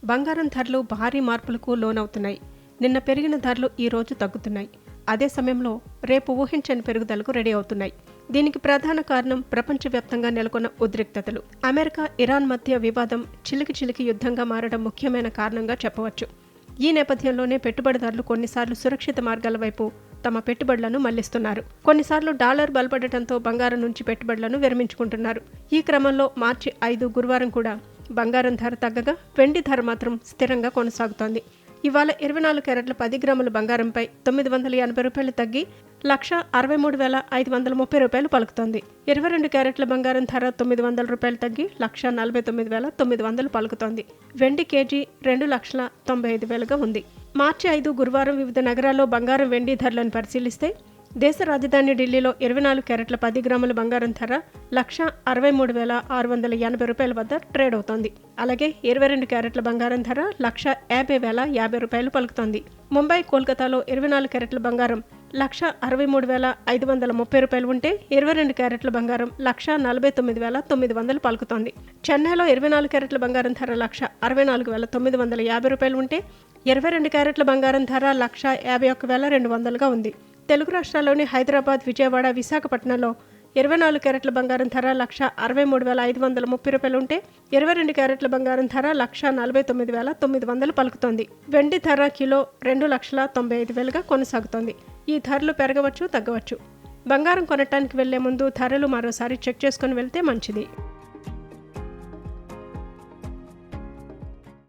బంగారం ధరలు భారీ మార్పులకు లోనవుతున్నాయి. నిన్న పెరిగిన ధరలు ఈ రోజు తగ్గుతున్నాయి. అదే సమయంలో రేపు ఊహించని పెరుగుదలకు రెడీ అవుతున్నాయి. దీనికి ప్రధాన కారణం ప్రపంచవ్యాప్తంగా నెలకొన్న ఉద్రిక్తతలు. అమెరికా, ఇరాన్ మధ్య వివాదం చిలికి యుద్ధంగా మారడం ముఖ్యమైన కారణంగా చెప్పవచ్చు. ఈ నేపథ్యంలోనే పెట్టుబడిదారులు కొన్నిసార్లు సురక్షిత మార్గాల వైపు తమ పెట్టుబడులను మళ్లిస్తున్నారు. కొన్నిసార్లు డాలర్ బలపడటంతో బంగారం నుంచి పెట్టుబడులను విరమించుకుంటున్నారు. ఈ క్రమంలో మార్చి 5 గురువారం కూడా బంగారం ధర తగ్గగా వెండి ధర మాత్రం స్థిరంగా కొనసాగుతోంది. ఇవాళ 24 క్యారెట్ల 10 గ్రాముల బంగారంపై ₹980 తగ్గి ₹1,63,530 పలుకుతోంది. 22 క్యారెట్ల బంగారం ధర ₹900 తగ్గి ₹1,49,900 పలుకుతోంది. వెండి కేజీ ₹2,95,000గా ఉంది. మార్చి 5 గురువారం వివిధ నగరాల్లో బంగారం, వెండి ధరలను పరిశీలిస్తే దేశ రాజధాని ఢిల్లీలో 24 క్యారెట్ల 10 గ్రాముల బంగారం ధర ₹1,63,680 వద్ద ట్రేడ్ అవుతోంది. అలాగే 22 క్యారెట్ల బంగారం ధర ₹1,50,050 పలుకుతోంది. ముంబై, కోల్కతాలో 24 క్యారెట్ల బంగారం ₹1,63,530 ఉంటే 22 క్యారెట్ల బంగారం ₹1,49,900 పలుకుతోంది. చెన్నైలో 24 క్యారెట్ల బంగారం ధర ₹1,64,950 ఉంటే 22 క్యారెట్ల బంగారం ధర ₹1,51,200గా ఉంది. తెలుగు రాష్ట్రాల్లోని హైదరాబాద్, విజయవాడ, విశాఖపట్నంలో 24 క్యారెట్ల బంగారం ధర ₹1,63,530 ఉంటే 22 క్యారెట్ల బంగారం ధర ₹1,49,900 పలుకుతోంది. వెండి ధర కిలో $2,95,000గా కొనసాగుతోంది. ఈ ధరలు పెరగవచ్చు, తగ్గవచ్చు. బంగారం కొనటానికి వెళ్లే ముందు ధరలు మరోసారి చెక్ చేసుకుని వెళ్తే మంచిది.